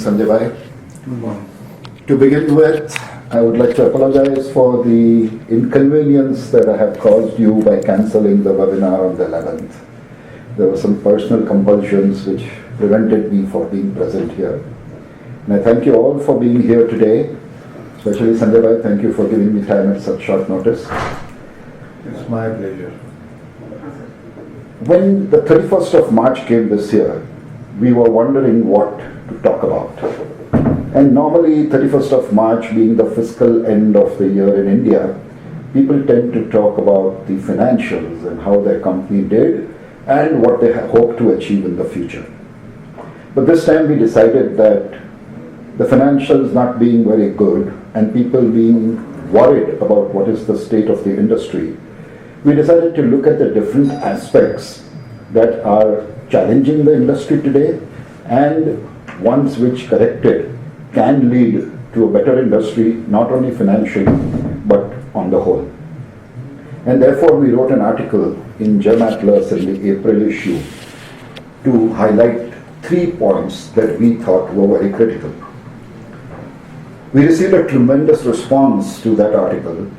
Sanjay bhai. Good morning. To begin with, I would like to apologize for the inconvenience that I have caused you by cancelling the webinar on the 11th. There were some personal compulsions which prevented me from being present here. And I thank you all for being here today, especially Sanjay bhai, thank you for giving me time at such short notice. It's my pleasure. When the 31st of March came this year, we were wondering what to talk about. And normally 31st of March being the fiscal end of the year in India, people tend to talk about the financials and how their company did and what they hope to achieve in the future. But this time we decided that the financials not being very good and people being worried about what is the state of the industry, we decided to look at the different aspects that are challenging the industry today and ones which corrected can lead to a better industry, not only financially, but on the whole. And therefore we wrote an article in GemAtlas in the April issue to highlight 3 points that we thought were very critical. We received a tremendous response to that article,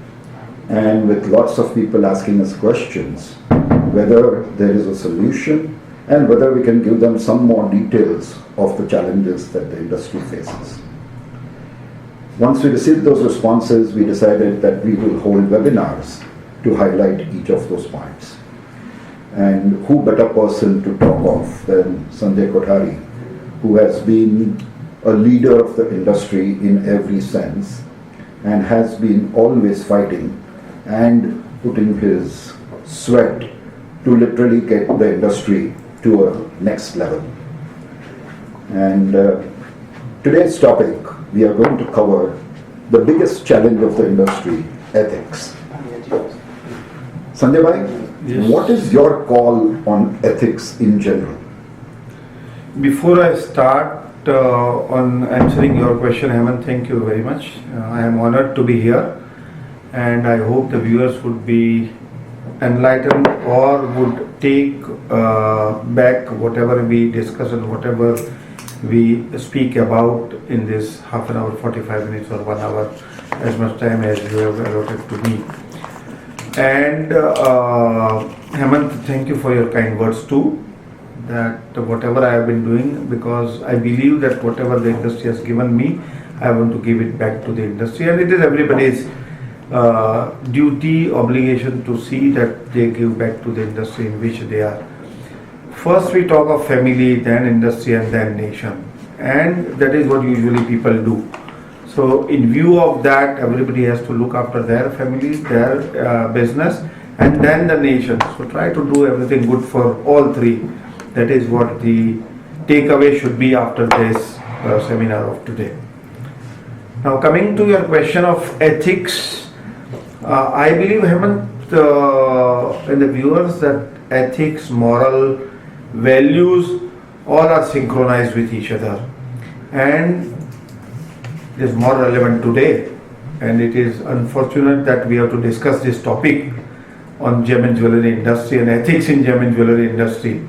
and with lots of people asking us questions, whether there is a solution and whether we can give them some more details of the challenges that the industry faces. Once we received those responses, we decided that we will hold webinars to highlight each of those points. And who better person to talk of than Sanjay Kothari, who has been a leader of the industry in every sense and has been always fighting and putting his sweat to literally get the industry to a next level. And today's topic, we are going to cover the biggest challenge of the industry, ethics. Sanjay bhai, Yes. What is your call on ethics in general? Before I start on answering your question, Hemant, thank you very much. I am honored to be here, and I hope the viewers would be enlightened or would take back whatever we discuss and whatever we speak about in this half an hour, 45 minutes or 1 hour, as much time as you have allotted to me. And Hemant, thank you for your kind words too, that whatever I have been doing, because I believe that whatever the industry has given me, I want to give it back to the industry, and it is everybody's duty, obligation to see that they give back to the industry in which they are. First we talk of family, then industry, and then nation, and that is what usually people do. So in view of that, everybody has to look after their family, their business, and then the nation. So try to do everything good for all three. That is what the takeaway should be after this seminar of today. Now coming to your question of ethics, I believe, Hemant, and the viewers, that ethics, moral, values, all are synchronized with each other, and it is more relevant today. And it is unfortunate that we have to discuss this topic on gem and jewellery industry and ethics in gem and jewellery industry.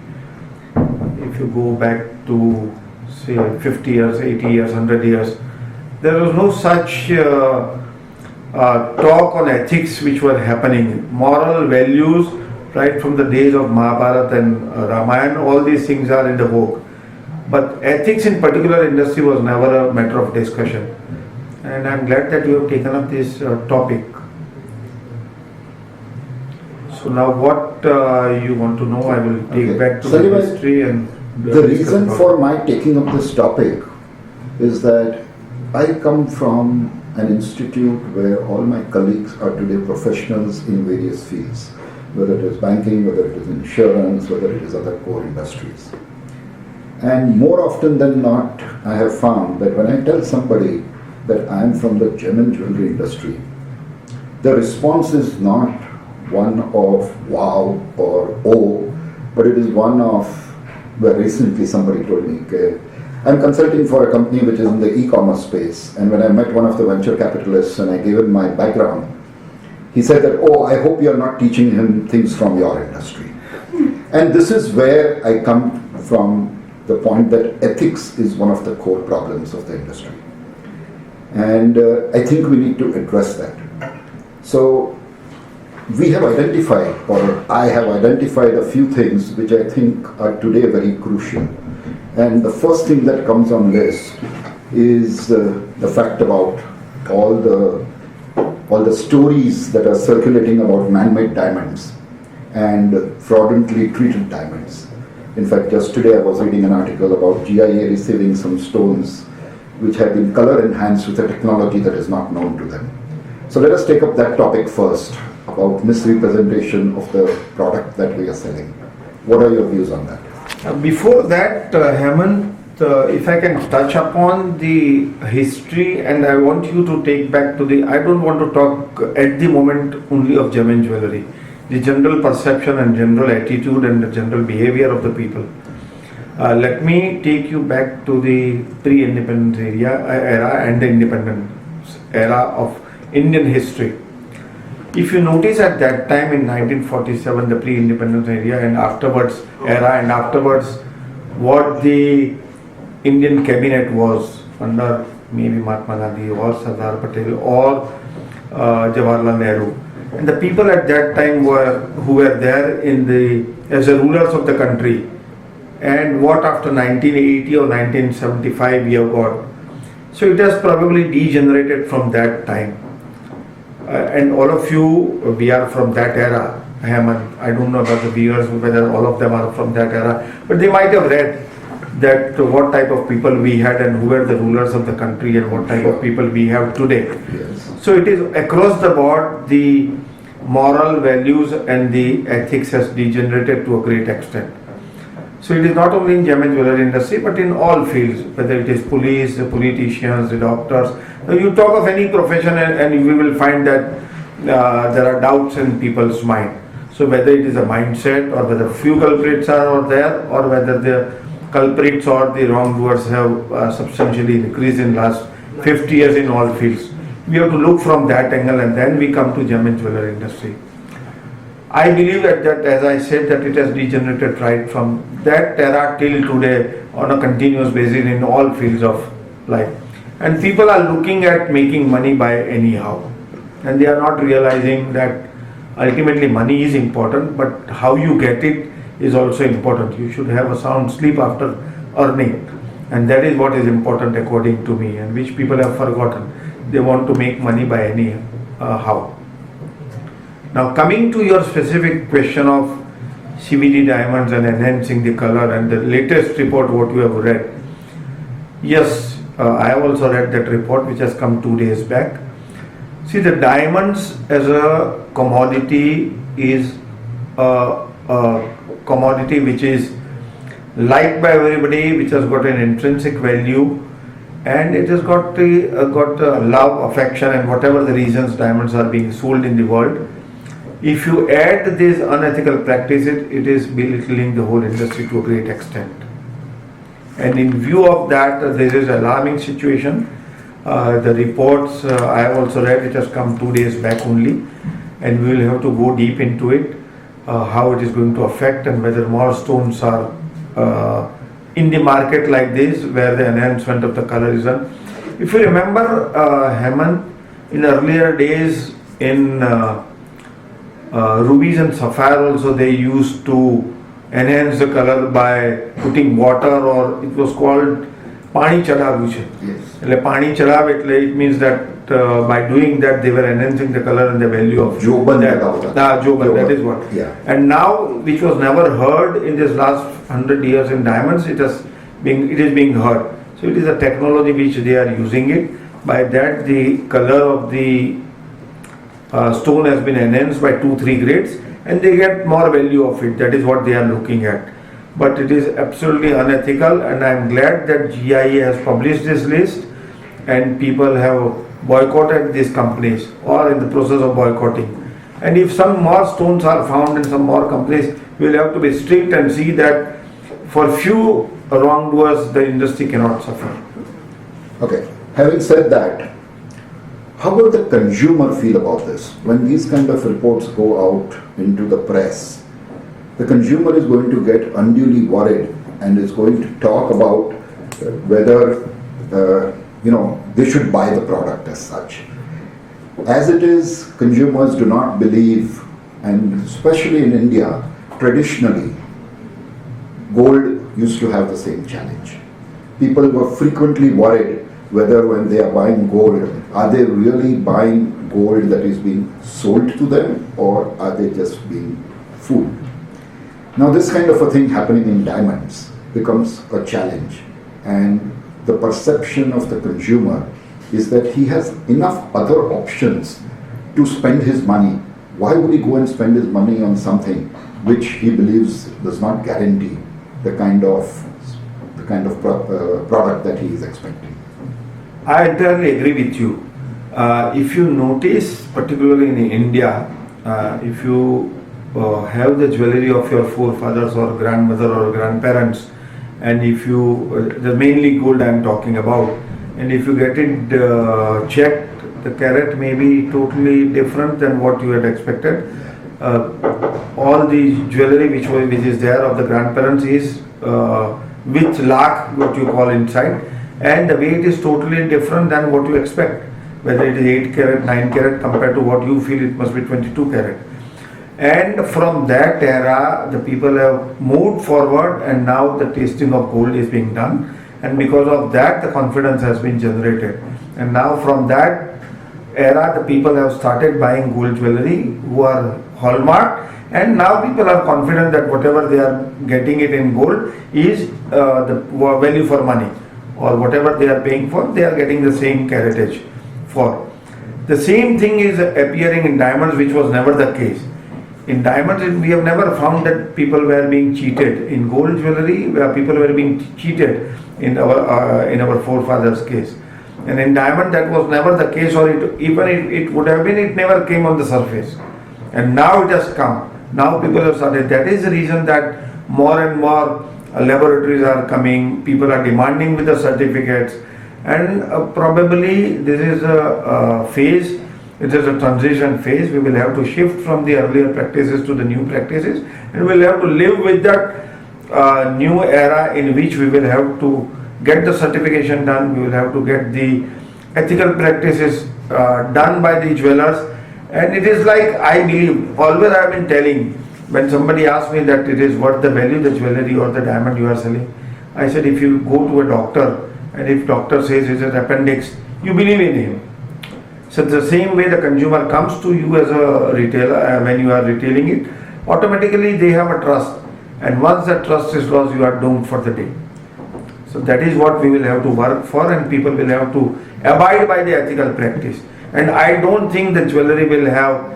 If you go back to say 50 years, 80 years, 100 years, there was no such talk on ethics which were happening. Moral values, right from the days of Mahabharata and Ramayana, all these things are in the vogue. But ethics in particular industry was never a matter of discussion. And I'm glad that you have taken up this topic. So now what you want to know, I will take back to the history and... The reason for my taking up this topic is that I come from an institute where all my colleagues are today professionals in various fields, whether it is banking, whether it is insurance, whether it is other core industries. And more often than not, I have found that when I tell somebody that I am from the gem and jewellery industry, the response is not one of wow or oh, but it is one of, well, recently somebody told me, okay, I'm consulting for a company which is in the e-commerce space, and when I met one of the venture capitalists and I gave him my background, he said that, oh, I hope you're not teaching him things from your industry. And this is where I come from the point that ethics is one of the core problems of the industry. And I think we need to address that. So we have identified, or I have identified a few things which I think are today very crucial. And the first thing that comes on this is the fact about all the stories that are circulating about man-made diamonds and fraudulently treated diamonds. In fact, just today I was reading an article about GIA receiving some stones which have been color enhanced with a technology that is not known to them. So let us take up that topic first, about misrepresentation of the product that we are selling. What are your views on that? Before that, Hemant, if I can touch upon the history, and I want you to take back to I don't want to talk at the moment only of gem and jewellery, the general perception and general attitude and the general behavior of the people. Let me take you back to the pre-independence era and the independence era of Indian history. If you notice at that time in 1947, the pre-independence era and afterwards what the Indian cabinet was under maybe Mahatma Gandhi or Sardar Patel or Jawaharlal Nehru, and the people at that time who were there as the rulers of the country, and what after 1980 or 1975 we have got. So it has probably degenerated from that time. And all of you, we are from that era. I don't know about the viewers whether all of them are from that era, but they might have read that what type of people we had and who were the rulers of the country and what type of people we have today. Yes. So it is across the board, the moral values and the ethics has degenerated to a great extent. So it is not only in gem and jewellery industry but in all fields, whether it is police, the politicians, the doctors. Now you talk of any profession and you will find that there are doubts in people's mind. So whether it is a mindset or whether few culprits are there or whether the culprits or the wrongdoers have substantially increased in last 50 years in all fields. We have to look from that angle and then we come to gem and jewellery industry. I believe that as I said, that it has degenerated right from that era till today on a continuous basis in all fields of life. And people are looking at making money by anyhow. And they are not realizing that ultimately money is important, but how you get it is also important. You should have a sound sleep after earning. And that is what is important according to me, and which people have forgotten. They want to make money by anyhow. Now coming to your specific question of CVD diamonds and enhancing the color and the latest report what you have read. Yes, I have also read that report which has come 2 days back. See, the diamonds as a commodity is a commodity which is liked by everybody, which has got an intrinsic value, and it has got love, affection, and whatever the reasons diamonds are being sold in the world. If you add these unethical practices, it is belittling the whole industry to a great extent. And in view of that, there is an alarming situation. The reports I have also read, it has come 2 days back only, and we will have to go deep into it, how it is going to affect and whether more stones are in the market like this, where the enhancement of the color is done. If you remember, Hemant, in earlier days in rubies and sapphire also they used to enhance the color by putting water, or it was called pani chadavu છે. Yes. એટલે પાણી ચડાવે એટલે it means that by doing that they were enhancing the color and the value of Joban that. Joban, that is what. Yeah. And now, which was never heard in this last 100 years in diamonds, it is being heard. So it is a technology which they are using it. By that the color of the stone has been enhanced by 2-3 grades and they get more value of it. That is what they are looking at. But it is absolutely unethical, and I am glad that GIA has published this list and people have boycotted these companies or in the process of boycotting. And if some more stones are found in some more companies, we will have to be strict and see that for few wrongdoers the industry cannot suffer. Okay, having said that, how will the consumer feel about this? When these kind of reports go out into the press, the consumer is going to get unduly worried and is going to talk about whether they should buy the product as such. As it is, consumers do not believe, and especially in India, traditionally, gold used to have the same challenge. People were frequently worried whether when they are buying gold, are they really buying gold that is being sold to them, or are they just being fooled? Now this kind of a thing happening in diamonds becomes a challenge, and the perception of the consumer is that he has enough other options to spend his money. Why would he go and spend his money on something which he believes does not guarantee the kind of product that he is expecting? I entirely agree with you. If you notice, particularly in India, if you have the jewellery of your forefathers or grandmother or grandparents, and if you, the mainly gold I am talking about, and if you get it checked, the carat may be totally different than what you had expected. All the jewellery which is there of the grandparents is with lakh, what you call inside, and the weight is totally different than what you expect, whether it is 8 carat, 9 carat compared to what you feel it must be 22 carat. And from that era, the people have moved forward, and now the tasting of gold is being done, and because of that the confidence has been generated. And now from that era, the people have started buying gold jewellery who are hallmark, and now people are confident that whatever they are getting it in gold is the value for money, or whatever they are paying for, they are getting the same caratage for. The same thing is appearing in diamonds, which was never the case. In diamonds, we have never found that people were being cheated. In gold jewellery, where people were being cheated in our forefathers' case. And in diamond, that was never the case, or even it would have been, it never came on the surface. And now it has come. Now people have started. That is the reason that more and more laboratories are coming, people are demanding with the certificates, and probably this is a phase, it is a transition phase. We will have to shift from the earlier practices to the new practices, and we will have to live with that new era in which we will have to get the certification done, we will have to get the ethical practices done by the jewelers. And it is like, I believe, always I have been telling, when somebody asks me that it is worth the value, the jewellery or the diamond you are selling, I said, if you go to a doctor and if doctor says it's an appendix, you believe in him. So the same way the consumer comes to you as a retailer, when you are retailing it, automatically they have a trust, and once that trust is lost, you are doomed for the day. So that is what we will have to work for, and people will have to abide by the ethical practice. And I don't think the jewellery will have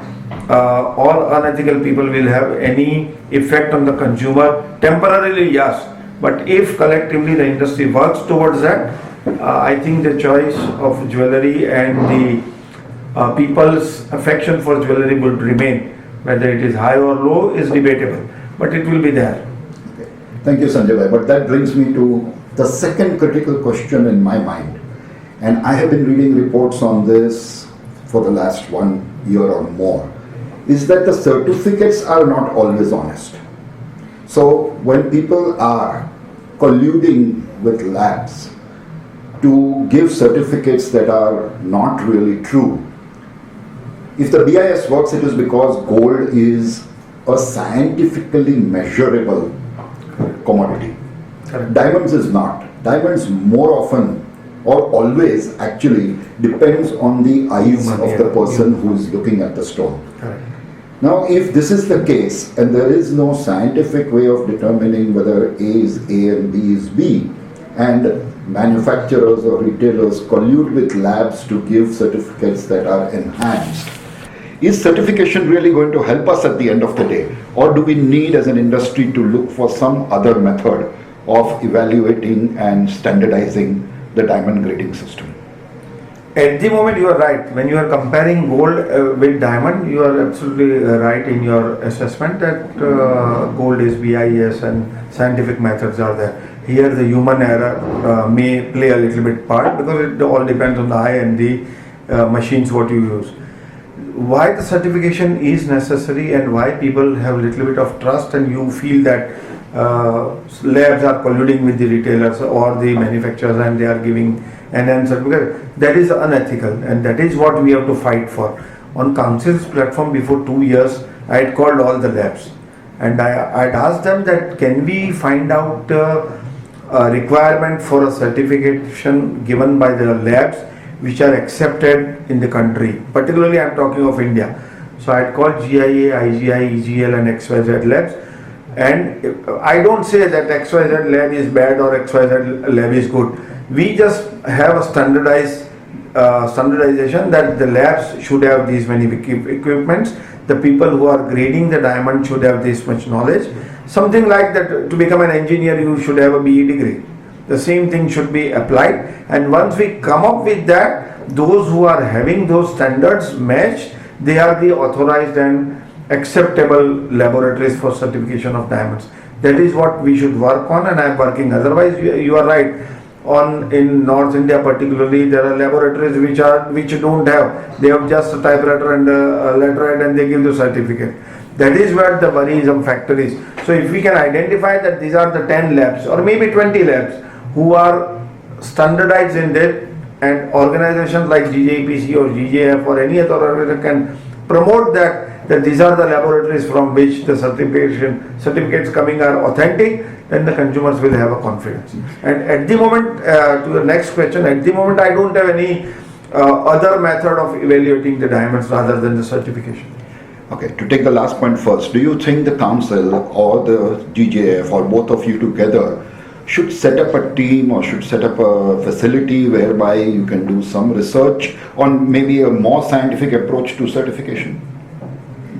or unethical people will have any effect on the consumer. Temporarily, yes, but if collectively the industry works towards that, I think the choice of jewellery and the people's affection for jewellery would remain. Whether it is high or low is debatable, but it will be there. Okay. Thank you, Sanjay. But that brings me to the second critical question in my mind, and I have been reading reports on this for the last 1 year or more, is that the certificates are not always honest. So when people are colluding with labs to give certificates that are not really true, if the BIS works, it is because gold is a scientifically measurable commodity. Correct. Diamonds is not. Diamonds more often or always actually depends on the eyes of the person who is looking at the stone. Correct. Now, if this is the case and there is no scientific way of determining whether A is A and B is B, and manufacturers or retailers collude with labs to give certificates that are enhanced, is certification really going to help us at the end of the day? Or do we need as an industry to look for some other method of evaluating and standardizing the diamond grading system? At the moment, you are right. When you are comparing gold with diamond, you are absolutely right in your assessment that gold is BIS and scientific methods are there. Here, the human error may play a little bit part, because it all depends on the eye and the machines what you use. Why the certification is necessary and why people have a little bit of trust and you feel that labs are colluding with the retailers or the manufacturers and they are giving enhanced certificate. That is unethical, and that is what we have to fight for. On council's platform before 2 years, I had called all the labs and I had asked them that can we find out a requirement for a certification given by the labs which are accepted in the country. Particularly I am talking of India. So I had called GIA, IGI, EGL and XYZ labs. And I don't say that XYZ lab is bad or XYZ lab is good. We just have a standardization that the labs should have these many equipments. The people who are grading the diamond should have this much knowledge. Something like that, to become an engineer you should have a BE degree. The same thing should be applied, and once we come up with that, those who are having those standards matched, they are the authorized and acceptable laboratories for certification of diamonds. That is what we should work on, and I am working. Otherwise, you are right. In North India particularly, there are laboratories which don't have. They have just a typewriter and a letterhead, and they give the certificate. That is where the worrisome factor is. So if we can identify that these are the 10 labs or maybe 20 labs who are standardized in that, and organizations like GJEPC or GJF or any other organization can promote that these are the laboratories from which the certificates coming are authentic, then the consumers will have a confidence. And at the moment, to the next question, at the moment I don't have any other method of evaluating the diamonds rather than the certification. Okay, to take the last point first, do you think the council or the GJF or both of you together should set up a team or should set up a facility whereby you can do some research on maybe a more scientific approach to certification?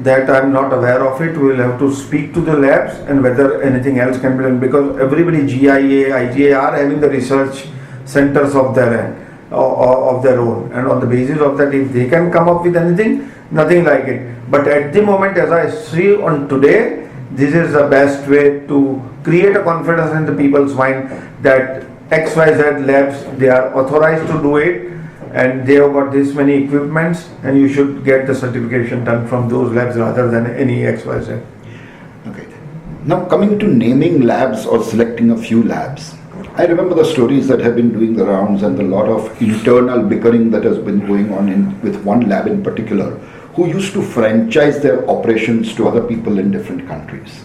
That I am not aware of it. We will have to speak to the labs and whether anything else can be done, because everybody, GIA, IGA are having the research centers of their end, of their own, and on the basis of that, if they can come up with anything, nothing like it. But at the moment, as I see on today, this is the best way to create a confidence in the people's mind that XYZ labs, they are authorized to do it and they have got this many equipments, and you should get the certification done from those labs rather than any XYZ. Okay. Now coming to naming labs or selecting a few labs. I remember the stories that have been doing the rounds and a lot of internal bickering that has been going on with one lab in particular, who used to franchise their operations to other people in different countries.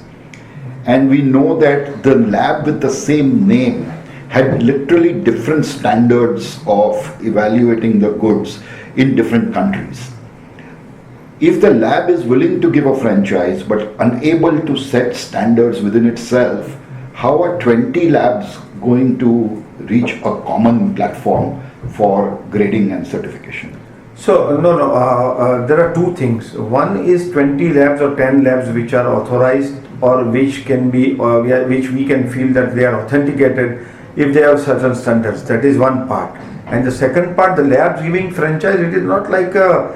And we know that the lab with the same name had literally different standards of evaluating the goods in different countries. If the lab is willing to give a franchise but unable to set standards within itself, how are 20 labs going to reach a common platform for grading and certification? So, there are two things. One is 20 labs or 10 labs which are authorized or which can be, which we can feel that they are authenticated if they have certain standards. That is one part. And the second part, the labs giving franchise, it is not like a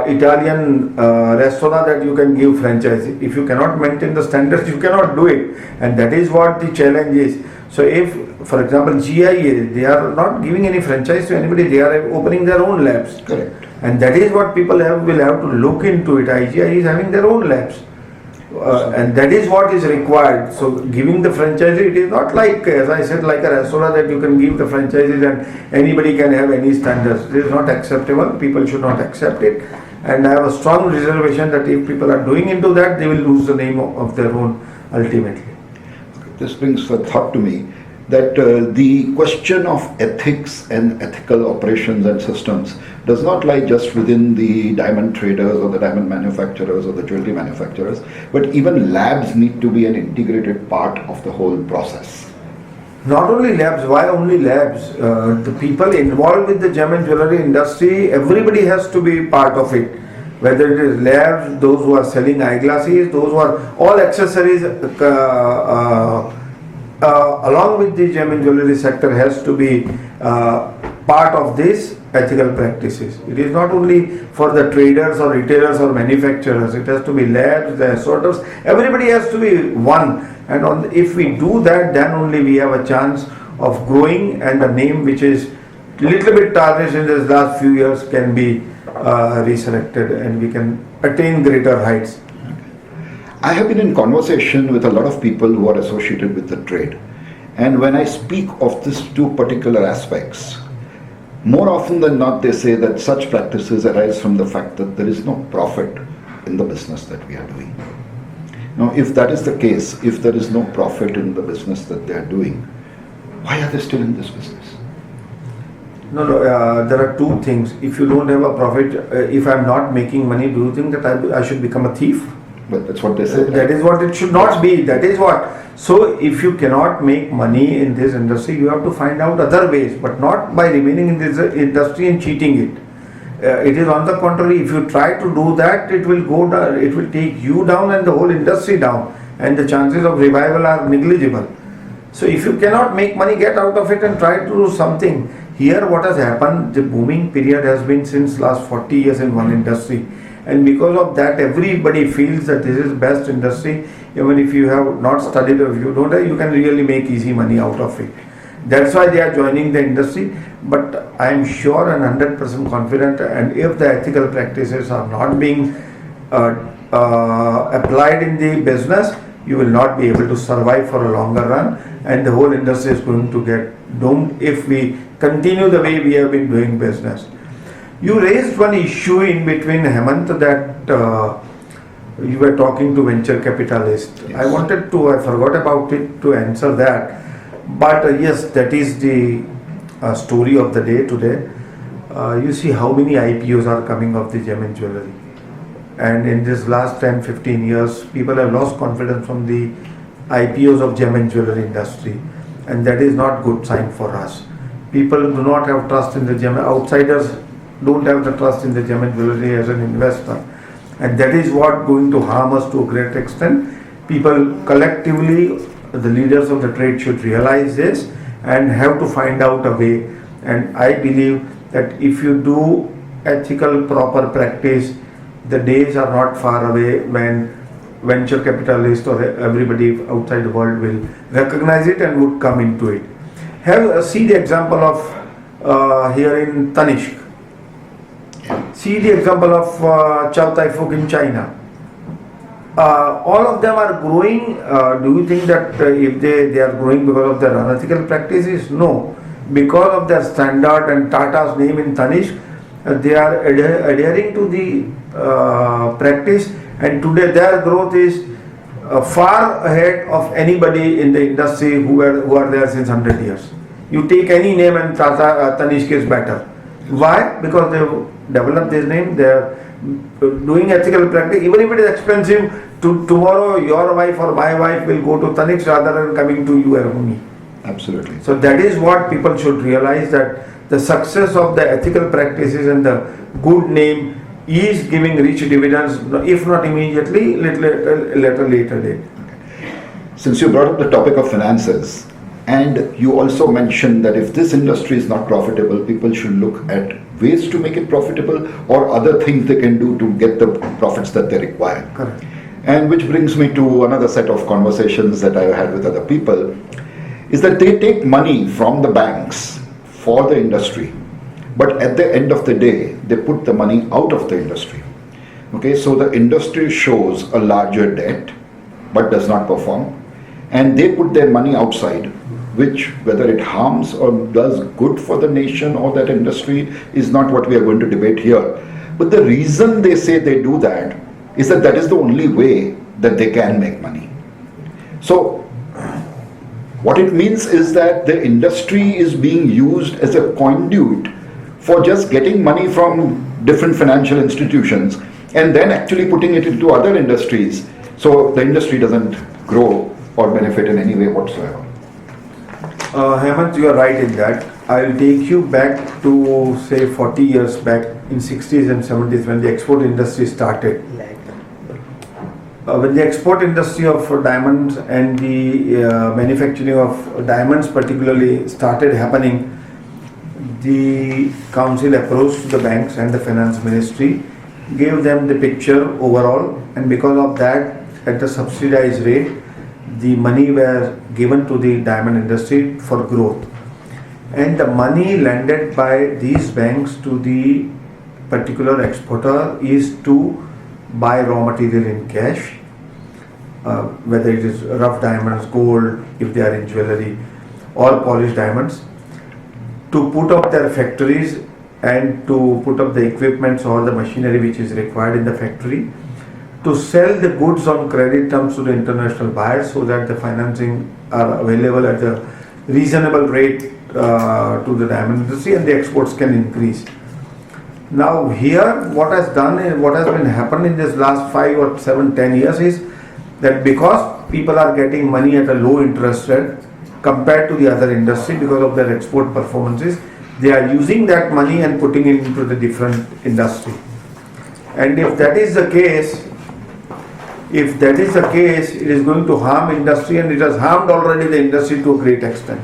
Italian restaurant that you can give franchise. If you cannot maintain the standards, you cannot do it. And that is what the challenge is. So if, for example, GIA, they are not giving any franchise to anybody, they are opening their own labs. Correct. And that is what people will have to look into it. IGI is having their own labs. And that is what is required. So giving the franchise, it is not like, as I said, like a restaurant that you can give the franchises and anybody can have any standards. It is not acceptable. People should not accept it. And I have a strong reservation that if people are doing into that, they will lose the name of their own ultimately. This brings a thought to me that the question of ethics and ethical operations and systems does not lie just within the diamond traders or the diamond manufacturers or the jewelry manufacturers, but even labs need to be an integrated part of the whole process. Not only labs, why only labs? The people involved with the gem and jewelry industry, everybody has to be part of it. Whether it is labs, those who are selling eyeglasses, those who are all accessories along with the gem and jewelry sector has to be part of this ethical practices. It is not only for the traders or retailers or manufacturers, it has to be labs, the assorters, everybody has to be one. And if we do that, then only we have a chance of growing, and the name which is little bit tarnished in this last few years can be resurrected and we can attain greater heights. I have been in conversation with a lot of people who are associated with the trade. And when I speak of these two particular aspects, more often than not, they say that such practices arise from the fact that there is no profit in the business that we are doing. Now, if that is the case, if there is no profit in the business that they are doing, why are they still in this business? No, there are two things. If you don't have a profit, if I'm not making money, do you think that I should become a thief? But that's what they say. That is what it should not be. That is what. So if you cannot make money in this industry, you have to find out other ways, but not by remaining in this industry and cheating it. It is on the contrary, if you try to do that, it will go down, it will take you down and the whole industry down, and the chances of revival are negligible. So if you cannot make money, get out of it and try to do something. Here what has happened, the booming period has been since last 40 years in one industry, and because of that everybody feels that this is best industry. Even if you have not studied or if you don't have, you can really make easy money out of it. That's why they are joining the industry. But I am sure and 100% confident, and if the ethical practices are not being applied in the business, you will not be able to survive for a longer run, and the whole industry is going to get doomed if we continue the way we have been doing business. You raised one issue in between, Hemant, that you were talking to venture capitalists. Yes. I forgot about it to answer that. But yes, that is the story of the day today. You see how many IPOs are coming of the gem and jewellery. And in this last 10-15 years, people have lost confidence from the IPOs of gem and jewellery industry. And that is not good sign for us. People do not have trust in the gem. Outsiders don't have the trust in the gem and jewellery as an investor. And that is what going to harm us to a great extent. People collectively, the leaders of the trade should realize this and have to find out a way. And I believe that if you do ethical, proper practice, the days are not far away when venture capitalists or everybody outside the world will recognize it and would come into it. See the example of here in Tanishq. See the example of Chow Tai Fook in China. All of them are growing. Do you think that if they are growing because of their unethical practices? No. Because of their standard and Tata's name in Tanishq, they are adhering to the practice, and today their growth is far ahead of anybody in the industry who are there since 100 years. You take any name and Tanishq is better. Why? Because they developed this name, they are doing ethical practice. Even if it is expensive, tomorrow your wife or my wife will go to Tanishq rather than coming to you and me. Absolutely. So that is what people should realize, that the success of the ethical practices and the good name is giving rich dividends, if not immediately, later date. Since you brought up the topic of finances, and you also mentioned that if this industry is not profitable, people should look at ways to make it profitable or other things they can do to get the profits that they require. Correct. And which brings me to another set of conversations that I've had with other people, is that they take money from the banks for the industry, but at the end of the day, they put the money out of the industry. Okay, so the industry shows a larger debt, but does not perform, and they put their money outside, which, whether it harms or does good for the nation or that industry, is not what we are going to debate here. But the reason they say they do that is that that is the only way that they can make money. So what it means is that the industry is being used as a conduit for just getting money from different financial institutions and then actually putting it into other industries, so the industry doesn't grow or benefit in any way whatsoever. Hemant, you are right in that. I will take you back to say 40 years back in 60s and 70s when the export industry started. When the export industry of diamonds and the manufacturing of diamonds particularly started happening, the council approached the banks and the finance ministry, gave them the picture overall, and because of that, at the subsidized rate, the money were given to the diamond industry for growth. And the money lended by these banks to the particular exporter is to buy raw material in cash, whether it is rough diamonds, gold, if they are in jewellery, or polished diamonds, to put up their factories and to put up the equipments or the machinery which is required in the factory, to sell the goods on credit terms to the international buyers so that the financing are available at a reasonable rate to the diamond industry and the exports can increase. Now here what has been happened in this last 5 or 7, 10 years is that because people are getting money at a low interest rate compared to the other industry because of their export performances, they are using that money and putting it into the different industry. And if that is the case, it is going to harm industry, and it has harmed already the industry to a great extent.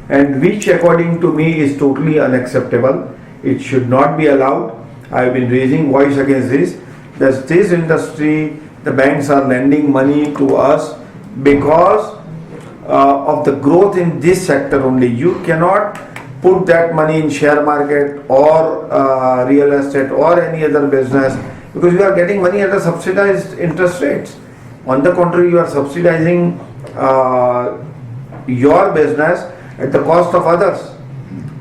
And which according to me is totally unacceptable. It should not be allowed. I have been raising voice against this. That this industry, the banks are lending money to us because of the growth in this sector only. You cannot put that money in share market or real estate or any other business, because you are getting money at a subsidized interest rates. On the contrary, you are subsidizing your business at the cost of others,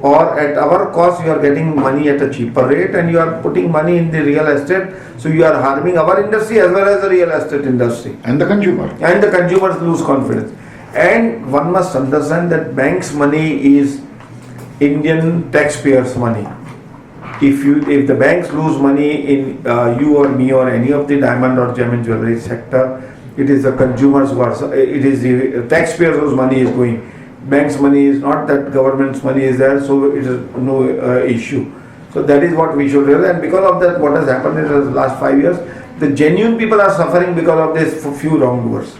or at our cost you are getting money at a cheaper rate, and you are putting money in the real estate, so you are harming our industry as well as the real estate industry. And the consumer. And the consumers lose confidence. And one must understand that banks' money is Indian taxpayers' money. If the banks lose money in you or me or any of the diamond or gem and jewellery sector, it is the consumers who are, it is the taxpayers whose money is going. Bank's money is not that government's money is there, so it is no issue. So that is what we should realize. And because of that, what has happened in the last 5 years, the genuine people are suffering because of this few wrongdoers.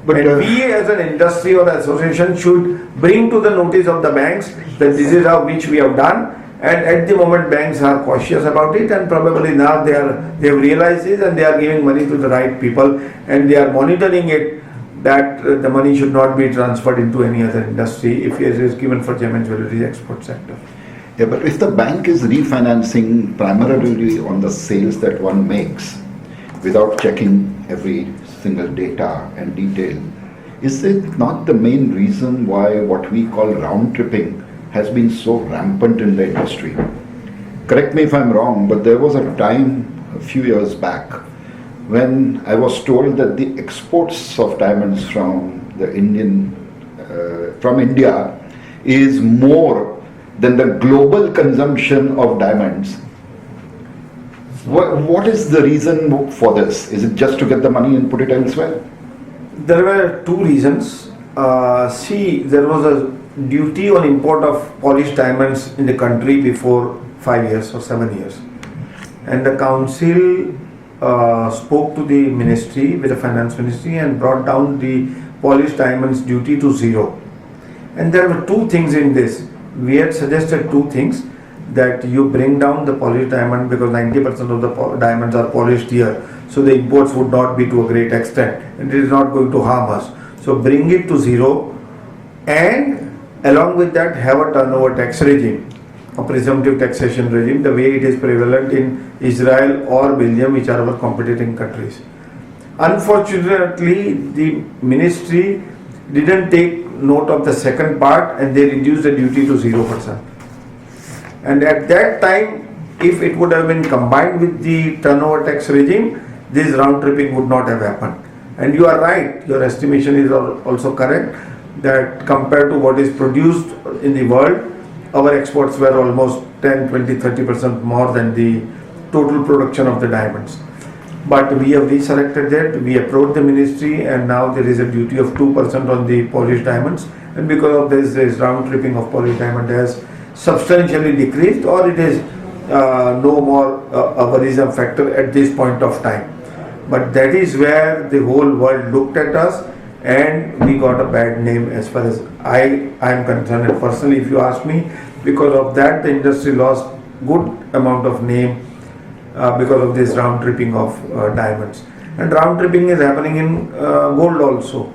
But we as an industry or association should bring to the notice of the banks that this is how which we have done, and at the moment banks are cautious about it, and probably now they have realized it and they are giving money to the right people, and they are monitoring it that the money should not be transferred into any other industry if it is given for gem and jewellery export sector. Yeah, but if the bank is refinancing primarily on the sales that one makes without checking every single data and detail, is it not the main reason why what we call round tripping has been so rampant in the industry? Correct me if I'm wrong, but there was a time a few years back when I was told that the exports of diamonds from India is more than the global consumption of diamonds. What is the reason for this? Is it just to get the money and put it elsewhere? There were two reasons. There was a duty on import of polished diamonds in the country before 5 years or 7 years. And the council spoke to the ministry, with the finance ministry, and brought down the polished diamonds duty to 0. And there were two things in this. We had suggested two things, that you bring down the polished diamond because 90% of the diamonds are polished here, so the imports would not be to a great extent and it is not going to harm us. So bring it to 0, and along with that have a turnover tax regime, a presumptive taxation regime, the way it is prevalent in Israel or Belgium, which are our competing countries. Unfortunately, the ministry didn't take note of the second part, and they reduced the duty to 0%. And at that time, if it would have been combined with the turnover tax regime, this round tripping would not have happened. And you are right, your estimation is also correct, that compared to what is produced in the world, our exports were almost 10, 20, 30% more than the total production of the diamonds. But we have reselected that, we approached the ministry, and now there is a duty of 2% on the polished diamonds, and because of this round tripping of polished diamond has substantially decreased, or it is no more a worrisome factor at this point of time. But that is where the whole world looked at us, and we got a bad name as far as I am concerned. And personally, if you ask me, because of that the industry lost good amount of name because of this round tripping of diamonds. And round tripping is happening in gold also.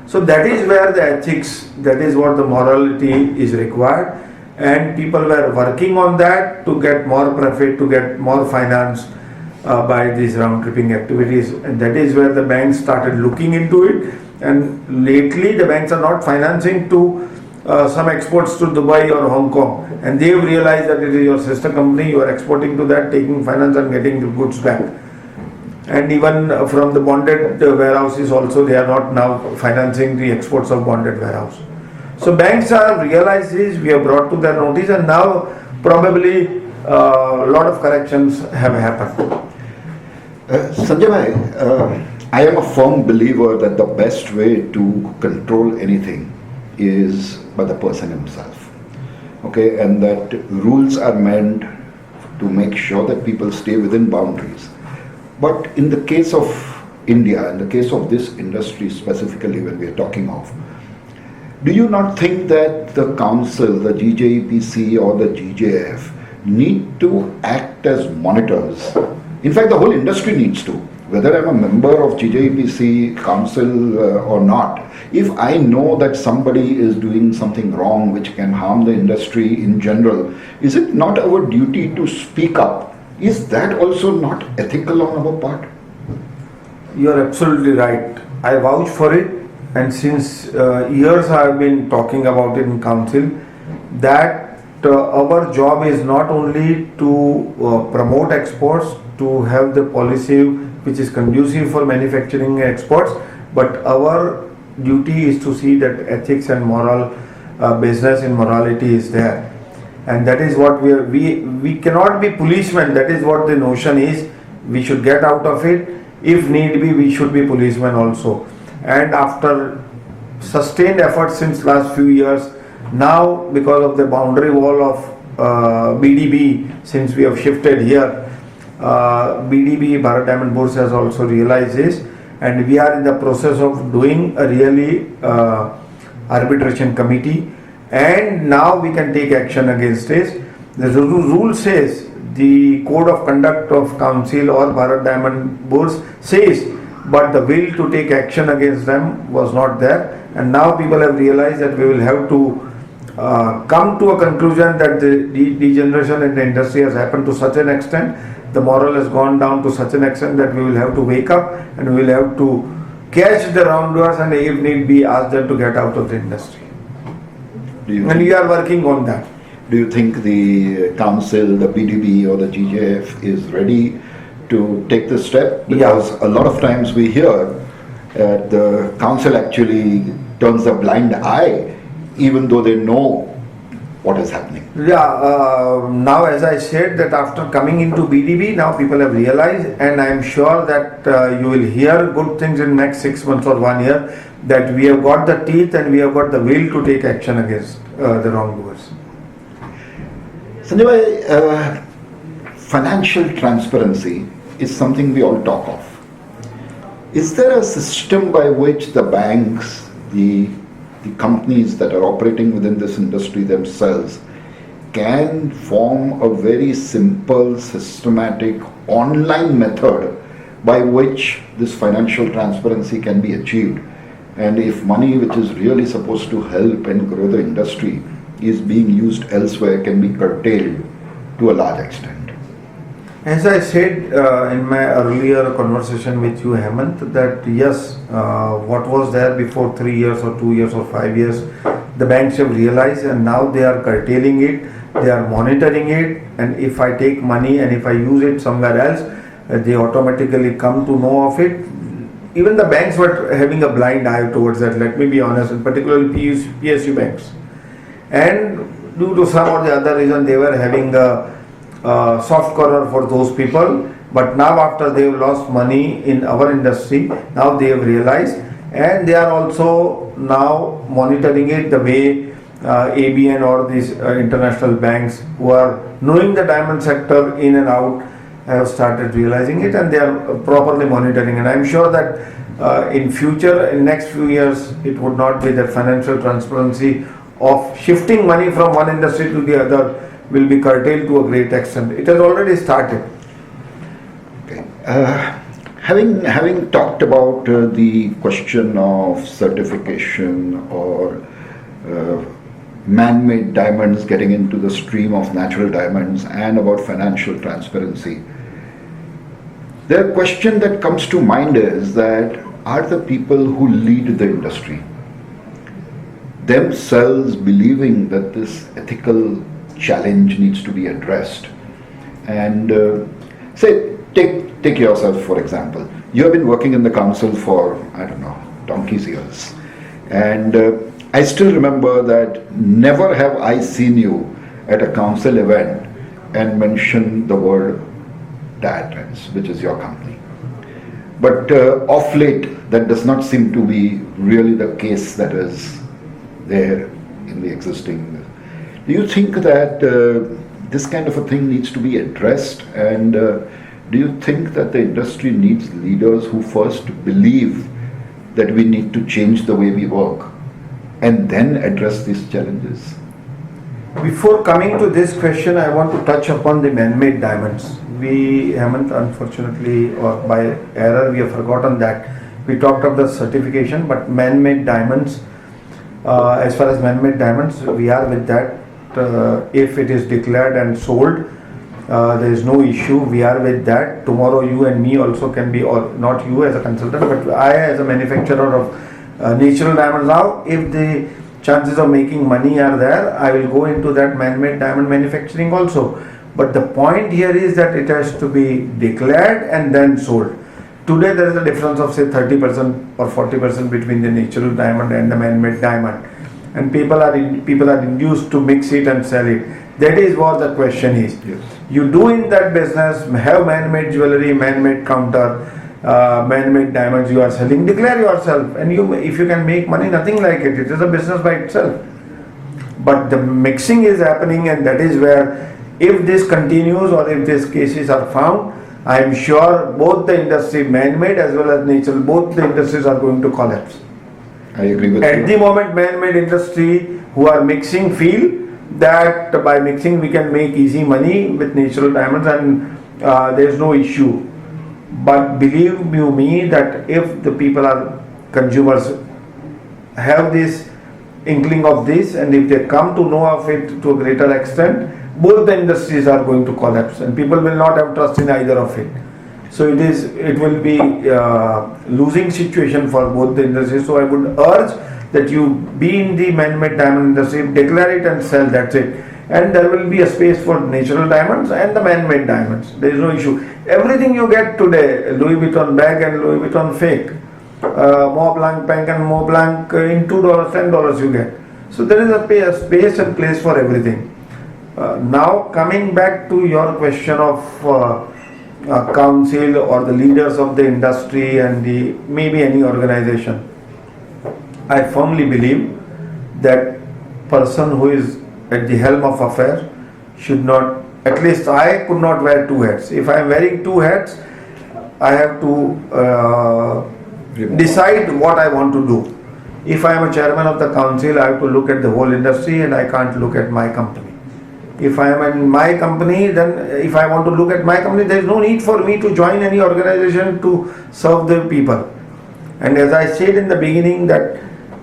So that is where the ethics, that is what the morality is required, and people were working on that to get more profit, to get more finance, by these round tripping activities, and that is where the banks started looking into it. And lately the banks are not financing to some exports to Dubai or Hong Kong, and they have realized that it is your sister company, you are exporting to that, taking finance and getting the goods back. And even from the bonded warehouses also, they are not now financing the exports of bonded warehouse. So banks have realized this, we have brought to their notice, and now probably a lot of corrections have happened. Sanjay, I am a firm believer that the best way to control anything is by the person himself. Okay, and that rules are meant to make sure that people stay within boundaries. But in the case of India, in the case of this industry specifically, when we are talking of, do you not think that the council, the GJEPC or the GJF, need to act as monitors? In fact, the whole industry needs to. Whether I'm a member of GJEPC council or not, if I know that somebody is doing something wrong which can harm the industry in general, is it not our duty to speak up? Is that also not ethical on our part? You are absolutely right. I vouch for it, and since years I have been talking about it in council, that our job is not only to promote exports, to have the policy which is conducive for manufacturing exports, but our duty is to see that ethics and moral business and morality is there. And that is what we cannot be policemen. That is what the notion is. We should get out of it. If need be, we should be policemen also. And after sustained efforts since last few years, now because of the boundary wall of BDB, since we have shifted here, BDB, Bharat Diamond Bourse, has also realized this, and we are in the process of doing a really arbitration committee, and now we can take action against this. The rule says, the code of conduct of council or Bharat Diamond Bourse says, but the will to take action against them was not there, and now people have realized that we will have to come to a conclusion that the degeneration in the industry has happened to such an extent, the moral has gone down to such an extent that we will have to wake up and we will have to catch the wrongdoers and if need be ask them to get out of the industry. And we are working on that. Do you think the council, the BDB or the GJF is ready to take this step? Because a lot of times we hear the council actually turns a blind eye even though they know what is happening. Now as I said that after coming into BDB, now people have realized, and I am sure that you will hear good things in next 6 months or 1 year, that we have got the teeth and we have got the will to take action against the wrongdoers. Sanjay, financial transparency is something we all talk of. Is there a system by which the banks, the companies that are operating within this industry themselves can form a very simple, systematic, online method by which this financial transparency can be achieved? And if money which is really supposed to help and grow the industry is being used elsewhere, can be curtailed to a large extent? As I said in my earlier conversation with you, Hemant, that yes, what was there before 3 years or 2 years or 5 years, the banks have realized, and now they are curtailing it, they are monitoring it, and if I take money and if I use it somewhere else, they automatically come to know of it. Even the banks were having a blind eye towards that, let me be honest, and particularly PSU banks. And due to some or the other reason, they were having a soft corner for those people, but now after they have lost money in our industry, now they have realized, and they are also now monitoring it the way ABN or these international banks who are knowing the diamond sector in and out have started realizing it, and they are properly monitoring. And I am sure that in future, in next few years, it would not be that financial transparency of shifting money from one industry to the other will be curtailed to a great extent. It has already started. Okay. Having talked about the question of certification or man-made diamonds getting into the stream of natural diamonds and about financial transparency, The question that comes to mind is that are the people who lead the industry themselves believing that this ethical challenge needs to be addressed? And take yourself for example. You have been working in the council for, I don't know, donkey's years. And I still remember that never have I seen you at a council event and mention the word Diatrends, which is your company. But of late, that does not seem to be really the case that is there in the existing. Do you think that this kind of a thing needs to be addressed? And do you think that the industry needs leaders who first believe that we need to change the way we work and then address these challenges? Before coming to this question, I want to touch upon the man-made diamonds. We haven't, unfortunately, or by error, we have forgotten that. We talked of the certification, but man-made diamonds, as far as man-made diamonds, we are with that. If it is declared and sold, there is no issue. We are with that. Tomorrow, you and me also can be, or not you as a consultant, but I as a manufacturer of natural diamonds now, if the chances of making money are there, I will go into that man-made diamond manufacturing also. But the point here is that it has to be declared and then sold. Today there is a difference of say 30% or 40% between the natural diamond and the man-made diamond, and people are induced to mix it and sell it. That is what the question is. Yes. You do in that business, have man-made jewellery, man-made counter, man-made diamonds you are selling, declare yourself, and if you can make money, nothing like it. It is a business by itself. But the mixing is happening, and that is where, if this continues or if these cases are found, I am sure both the industry, man-made as well as natural, both the industries are going to collapse. I agree with you. At the moment, man-made industry who are mixing feel that by mixing we can make easy money with natural diamonds and there is no issue. But believe you me that if the people are consumers have this inkling of this, and if they come to know of it to a greater extent, both the industries are going to collapse and people will not have trust in either of it. So it will be losing situation for both the industries. So I would urge that you be in the man-made diamond industry, declare it and sell, that's it. And there will be a space for natural diamonds and the man-made diamonds. There is no issue. Everything you get today, Louis Vuitton bag and Louis Vuitton fake, Mont Blanc pen and Mont Blanc in $2, $10 you get. So there is a space and place for everything. Now coming back to your question of council or the leaders of the industry and maybe any organization, I firmly believe that person who is at the helm of affair should not, at least I could not wear two hats. If I am wearing two hats, I have to decide what I want to do. If I am a chairman of the council, I have to look at the whole industry and I can't look at my company. If I am in my company, then if I want to look at my company, there is no need for me to join any organization to serve the people. And as I said in the beginning, that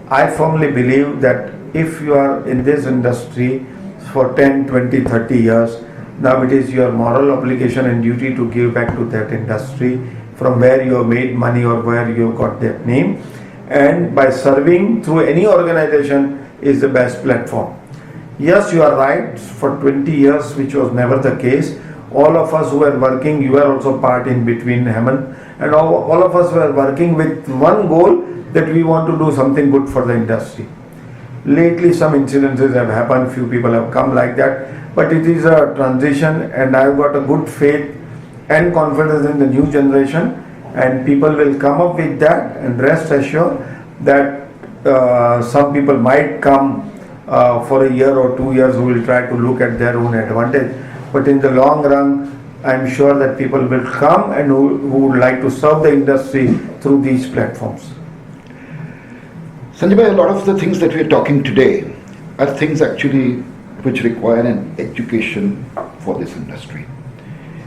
I firmly believe that if you are in this industry for 10, 20, 30 years, now it is your moral obligation and duty to give back to that industry from where you have made money or where you have got that name. And by serving through any organization is the best platform. Yes, you are right, for 20 years, which was never the case. All of us who were working, you were also part in between, Hemant, and all of us were working with one goal, that we want to do something good for the industry. Lately some incidences have happened, few people have come like that, but it is a transition and I have got a good faith and confidence in the new generation, and people will come up with that, and rest assured that some people might come for a year or 2 years who will try to look at their own advantage, but in the long run I am sure that people will come and who would like to serve the industry through these platforms. Sanjay, a lot of the things that we are talking today are things actually which require an education for this industry.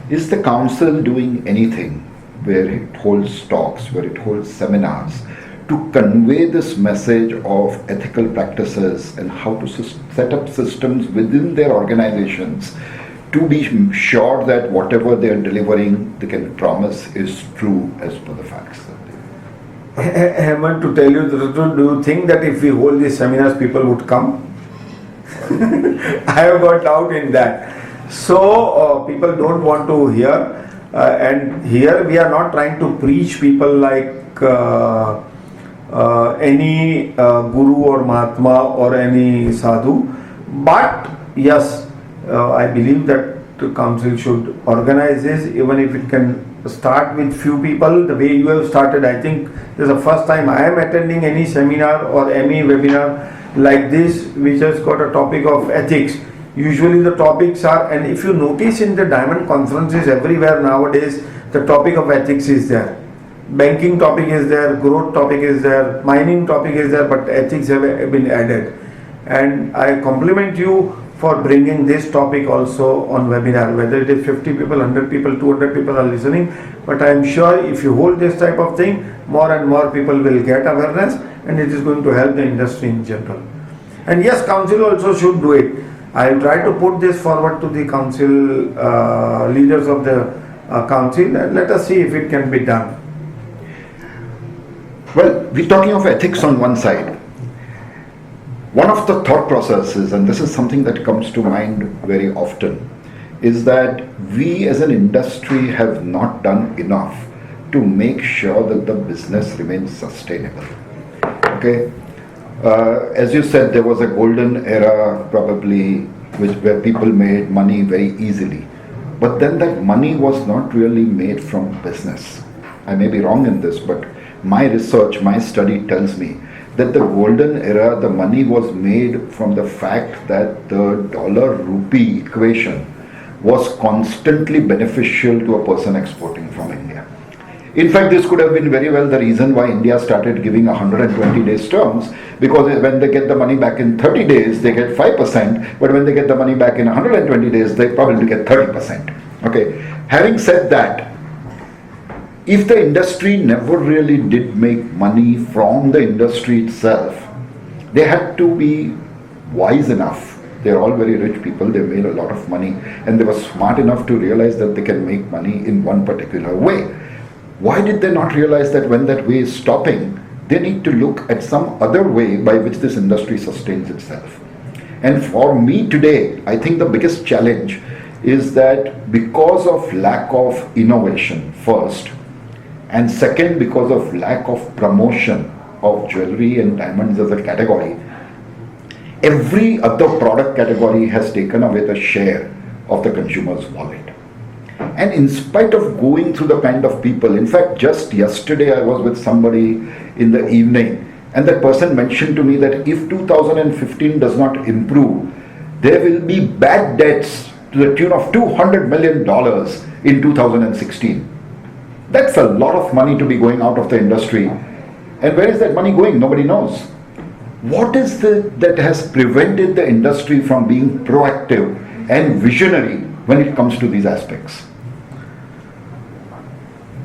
Is the council doing anything where it holds talks, where it holds seminars to convey this message of ethical practices and how to set up systems within their organizations to be sure that whatever they are delivering, they can promise is true as per the facts. Hemant, to tell you the truth, do you think that if we hold these seminars, people would come? I have got doubt in that. So people don't want to hear, and here we are not trying to preach people like any guru or mahatma or any sadhu, but yes, I believe that the council should organize this, even if it can start with few people. The way you have started, I think this is the first time I am attending any seminar or any webinar like this which has got a topic of ethics. Usually the topics are, and if you notice in the diamond conferences everywhere nowadays, the topic of ethics is there. Banking topic is there, growth topic is there, mining topic is there, but ethics have been added. And I compliment you for bringing this topic also on webinar, whether it is 50 people, 100 people, 200 people are listening, but I am sure if you hold this type of thing, more and more people will get awareness, and it is going to help the industry in general. And yes, council also should do it. I will try to put this forward to the council, leaders of the council, and let us see if it can be done. Well, we're talking of ethics on one side. One of the thought processes, and this is something that comes to mind very often, is that we as an industry have not done enough to make sure that the business remains sustainable. Okay? As you said, there was a golden era probably where people made money very easily. But then that money was not really made from business. I may be wrong in this, but my research, my study tells me that the golden era, the money was made from the fact that the dollar-rupee equation was constantly beneficial to a person exporting from India. In fact, this could have been very well the reason why India started giving 120 days terms, because when they get the money back in 30 days, they get 5%, but when they get the money back in 120 days, they probably get 30%. Okay. Having said that, if the industry never really did make money from the industry itself, they had to be wise enough. They're all very rich people, they made a lot of money, and they were smart enough to realize that they can make money in one particular way. Why did they not realize that when that way is stopping, they need to look at some other way by which this industry sustains itself? And for me today, I think the biggest challenge is that because of lack of innovation first, and second, because of lack of promotion of jewelry and diamonds as a category, every other product category has taken away the share of the consumer's wallet. And in spite of going through the kind of people, in fact, just yesterday I was with somebody in the evening, and that person mentioned to me that if 2015 does not improve, there will be bad debts to the tune of $200 million in 2016. That's a lot of money to be going out of the industry. And where is that money going? Nobody knows. What is that has prevented the industry from being proactive and visionary when it comes to these aspects?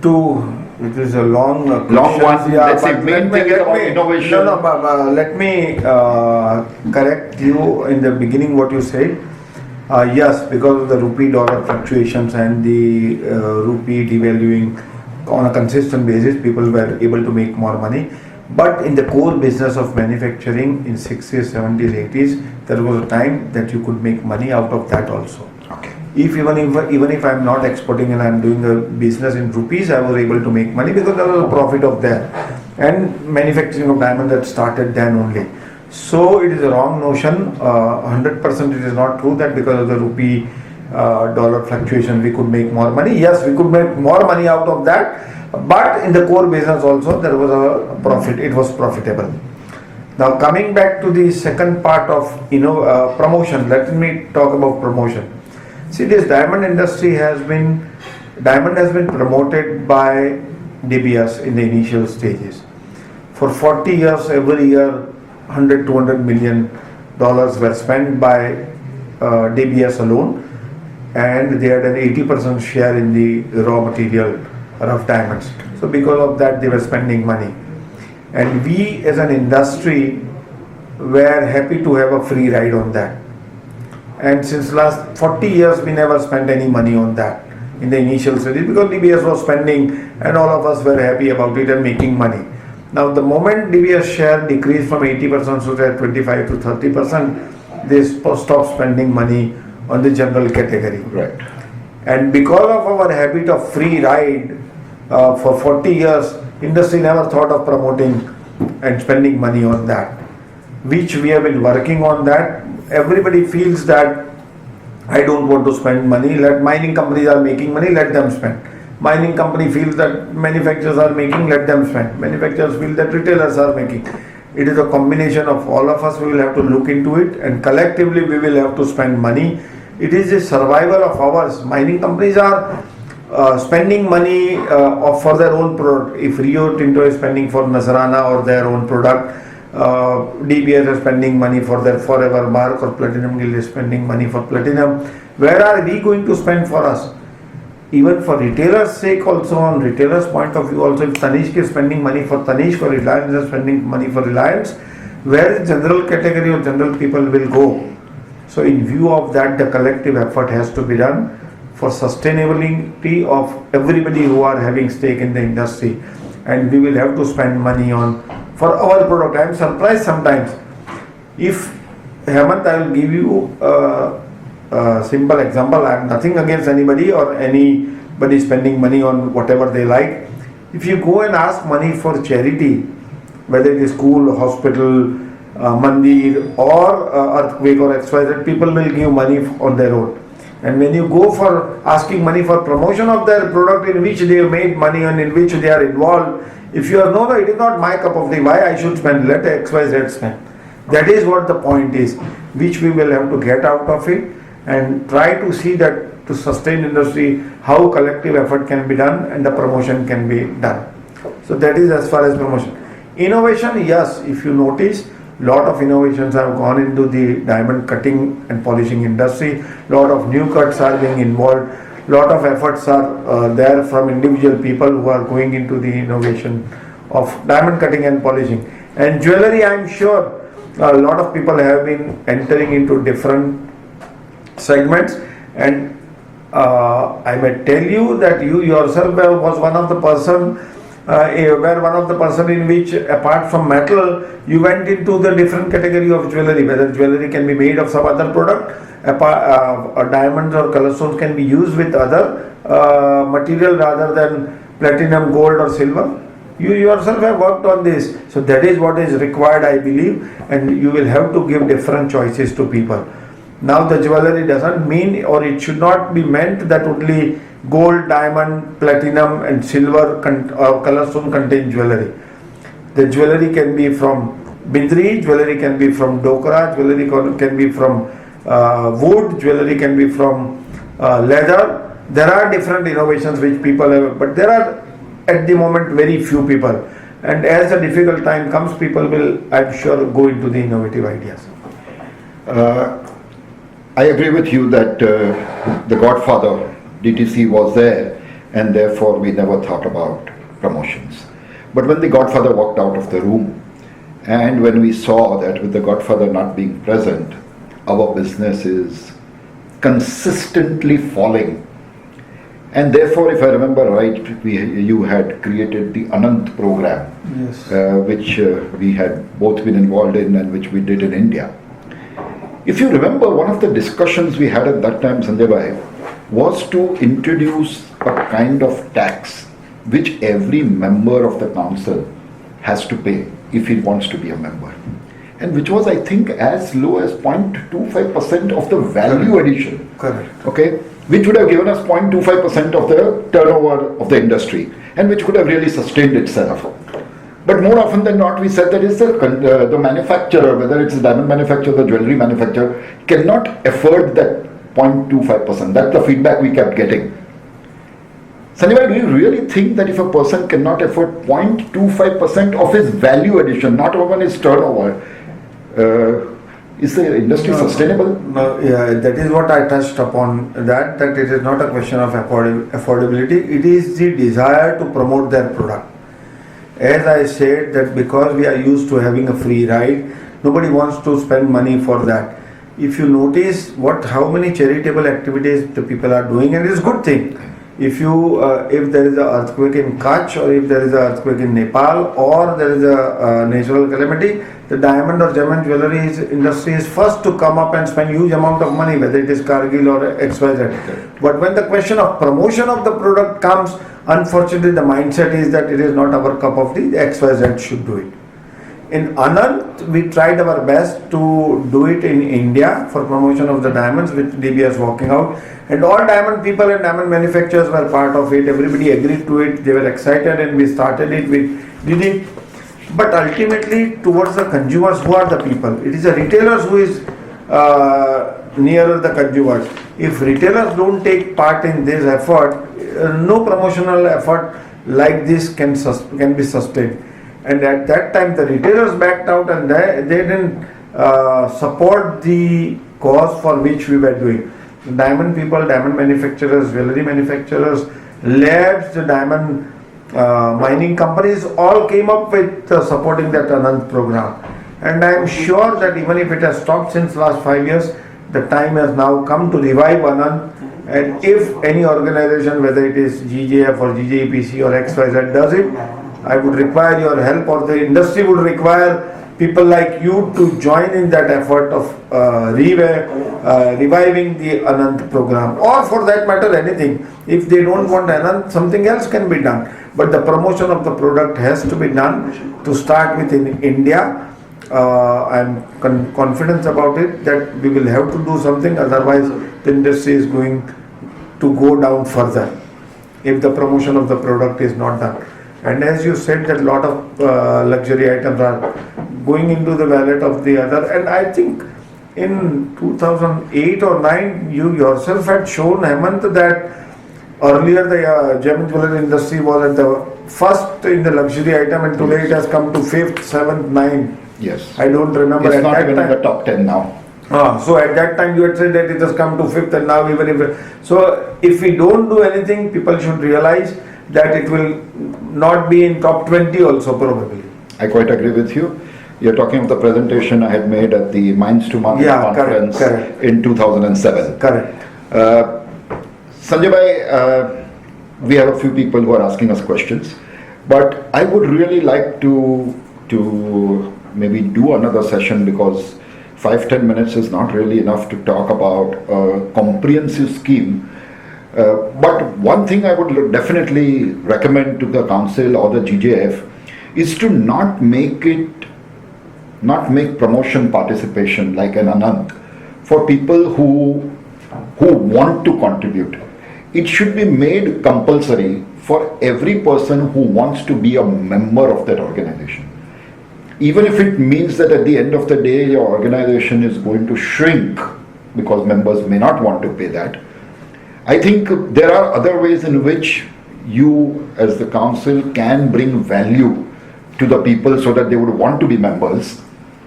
It is a long one. Yeah, let's say main thing is about innovation. Let me correct you in the beginning what you said. Yes, because of the rupee dollar fluctuations and the rupee devaluing on a consistent basis, people were able to make more money. But in the core business of manufacturing in 60s, 70s, 80s, there was a time that you could make money out of that also. Okay. Even if I'm not exporting and I'm doing the business in rupees, I was able to make money because there was a profit of that. And manufacturing of diamond that started then only. So it is a wrong notion. 100% it is not true that because of the rupee dollar fluctuation we could make more money. Yes, we could make more money out of that, but in the core business also there was a profit. It was profitable. Now coming back to the second part of promotion, let me talk about promotion. See, this diamond has been promoted by DBS in the initial stages. For 40 years, every year, $100-200 million were spent by DBS alone, and they had an 80% share in the raw material, rough diamonds. So because of that, they were spending money. And we as an industry were happy to have a free ride on that. and since last 40 years we never spent any money on that in the initial stage because DBS was spending and all of us were happy about it and making money. Now the moment DBS share decreased from 80% to 25 to 30%, they stopped spending money on the general category. Right. And because of our habit of free ride for 40 years, industry never thought of promoting and spending money on that, which we have been working on that. Everybody feels that I don't want to spend money, let mining companies are making money, let them spend. Mining company feels that manufacturers are making, let them spend. Manufacturers feel that retailers are making. It is a combination of all of us. We will have to look into it and collectively we will have to spend money. It is a survival of ours. Mining companies are spending money for their own product. If Rio Tinto is spending for Nazarana or their own product, DBS is spending money for their Forever Mark, or Platinum Guild is spending money for Platinum. Where are we going to spend for us? Even for retailers' sake also, on retailers' point of view also, if Tanishq is spending money for Tanishq or Reliance is spending money for Reliance, where the general category or general people will go? So in view of that, the collective effort has to be done for sustainability of everybody who are having stake in the industry, and we will have to spend money on for our product. I am surprised sometimes. If Hemant, I will give you a simple example. I have nothing against anybody or anybody spending money on whatever they like. If you go and ask money for charity, whether it is school, hospital, mandir or earthquake or XYZ, people will give money on their own. And when you go for asking money for promotion of their product in which they have made money and in which they are involved, if you are no, it is not my cup of tea, why I should spend, let XYZ spend. That is what the point is, which we will have to get out of it and try to see that to sustain industry, how collective effort can be done and the promotion can be done. So that is as far as promotion. Innovation, yes, if you notice, lot of innovations have gone into the diamond cutting and polishing industry. Lot of new cuts are being involved. Lot of efforts are there from individual people who are going into the innovation of diamond cutting and polishing. And jewellery, I am sure a lot of people have been entering into different segments, and I may tell you that you yourself was one of the person were one of the person in which, apart from metal, you went into the different category of jewellery, whether jewellery can be made of some other product, diamonds or color stones can be used with other material rather than platinum, gold or silver. You yourself have worked on this, so that is what is required, I believe, and you will have to give different choices to people. Now the jewellery doesn't mean, or it should not be meant that only gold, diamond, platinum and silver color stone contain jewellery. The jewellery can be from bindri, jewellery can be from dokra, jewellery can be from wood, jewellery can be from leather. There are different innovations which people have, but there are at the moment very few people, and as a difficult time comes, people will, I'm sure, go into the innovative ideas. I agree with you that the Godfather DTC was there, and therefore we never thought about promotions. But when the Godfather walked out of the room, and when we saw that with the Godfather not being present, our business is consistently falling. And therefore, if I remember right, you had created the Anant program, Yes. Which we had both been involved in and which we did in India. If you remember, one of the discussions we had at that time, Sanjay bhai, was to introduce a kind of tax which every member of the council has to pay if he wants to be a member, and which was, I think, as low as 0.25% of the value addition. Correct. Okay, which would have given us 0.25% of the turnover of the industry, and which could have really sustained itself. But more often than not, we said that is the manufacturer, whether it's the diamond manufacturer, the jewellery manufacturer, cannot afford that 0.25%. That's the feedback we kept getting. Sanjay, do you really think that if a person cannot afford 0.25% of his value addition, not even his turnover, is the industry sustainable? No, yeah, that is what I touched upon, that it is not a question of affordability, it is the desire to promote their product. As I said, that because we are used to having a free ride, nobody wants to spend money for that. if you notice how many charitable activities the people are doing, and it's a good thing. If there is an earthquake in Kutch, or if there is an earthquake in Nepal, or there is a natural calamity, the diamond or gem and jewellery industry is first to come up and spend huge amount of money, whether it is Kargil or XYZ. But when the question of promotion of the product comes, unfortunately the mindset is that it is not our cup of tea, the XYZ should do it. In Anant, we tried our best to do it in India for promotion of the diamonds, with DBS walking out. And all diamond people and diamond manufacturers were part of it. Everybody agreed to it. They were excited, and we started it. We did it. But ultimately, towards the consumers, who are the people? It is the retailers who is nearer the consumers. If retailers don't take part in this effort, no promotional effort like this can be sustained. And at that time, the retailers backed out, and they didn't support the cause for which we were doing. Diamond people, diamond manufacturers, jewellery manufacturers, labs, the diamond mining companies all came up with supporting that Anant program. And I am sure that even if it has stopped since last 5 years, the time has now come to revive Anant. And if any organization, whether it is GJF or GJEPC or XYZ does it, I would require your help, or the industry would require people like you to join in that effort of reviving the Anant program, or for that matter anything. If they don't want Anant, something else can be done. But the promotion of the product has to be done, to start with in India. I'm confident about it that we will have to do something, otherwise the industry is going to go down further if the promotion of the product is not done. And as you said, that a lot of luxury items are going into the wallet of the other. And I think in 2008 or 9, you yourself had shown, Hemant, that earlier the gem and jewellery industry was at the first in the luxury item, and today it has come to 5th, 7th, 9th. Yes. I don't remember. It's at not that even time, in the top 10 now. So at that time you had said that it has come to 5th, and now even if we don't do anything, people should realize that it will not be in top 20 also probably. I quite agree with you. You're talking of the presentation I had made at the Minds to Market conference correct. in 2007. Correct. Sanjay bhai, we have a few people who are asking us questions, but I would really like to maybe do another session, because 5-10 minutes is not really enough to talk about a comprehensive scheme. But one thing I would definitely recommend to the council or the GJF is to not make promotion participation like an Anant for people who want to contribute. It should be made compulsory for every person who wants to be a member of that organization. Even if it means that at the end of the day your organization is going to shrink because members may not want to pay that, I think there are other ways in which you as the council can bring value to the people so that they would want to be members,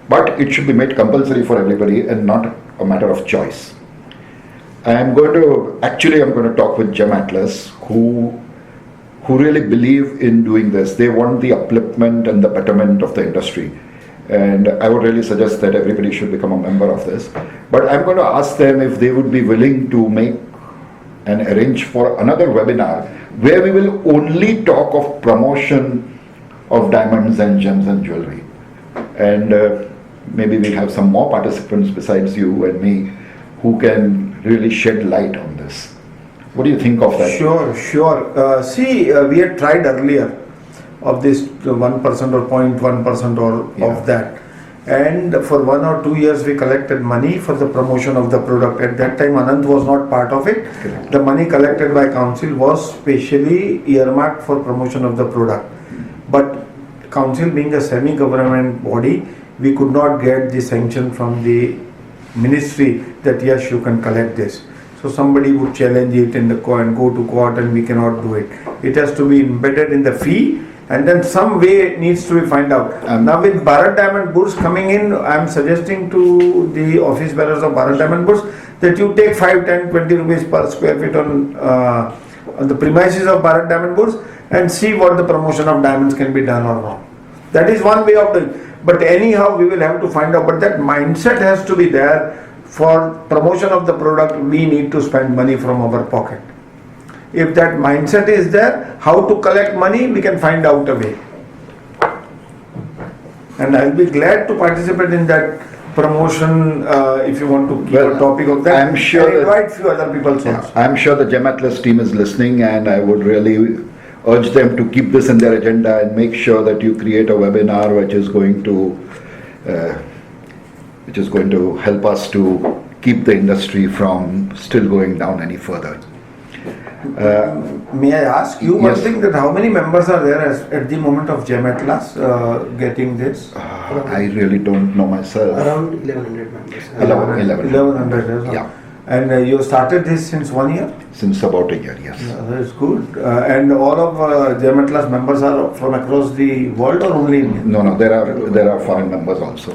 but it should be made compulsory for everybody and not a matter of choice. I'm going to talk with GemAtlas, who really believe in doing this. They want the upliftment and the betterment of the industry. And I would really suggest that everybody should become a member of this. But I'm going to ask them if they would be willing to make and arrange for another webinar where we will only talk of promotion of diamonds and gems and jewelry. And maybe we'll have some more participants besides you and me who can really shed light on this. What do you think of that? Sure. We had tried earlier of this 1% or 0.1% of that. And for 1 or 2 years we collected money for the promotion of the product. At that time Anant was not part of it. Correct. The money collected by council was specially earmarked for promotion of the product. But council being a semi-government body, we could not get the sanction from the ministry that yes, you can collect this. So somebody would challenge it in the court and go to court, and we cannot do it. It has to be embedded in the fee, and then some way it needs to be found out. Now with Bharat Diamond Goods coming in, I am suggesting to the office bearers of Bharat Diamond Goods that you take 5, 10, 20 rupees per square feet on the premises of Bharat Diamond Goods and see what the promotion of diamonds can be done or not. That is one way of doing. But anyhow, we will have to find out. But that mindset has to be there for promotion of the product, we need to spend money from our pocket. If that mindset is there, how to collect money, we can find out a way. And I'll be glad to participate in that promotion if you want to keep a topic of that. I'm sure and invite few other people also. I'm sure the GemAtlas team is listening, and I would really urge them to keep this in their agenda and make sure that you create a webinar which is going to help us to keep the industry from still going down any further. May I ask you one Yes. thing, that how many members are there at the moment of GemAtlas getting this? I really don't know myself. Around 1100 members. 1100. Yes. Yeah, And you started this since 1 year? since about a year, yes. That's good. And all of GemAtlas members are from across the world or only India? No, there are foreign members also.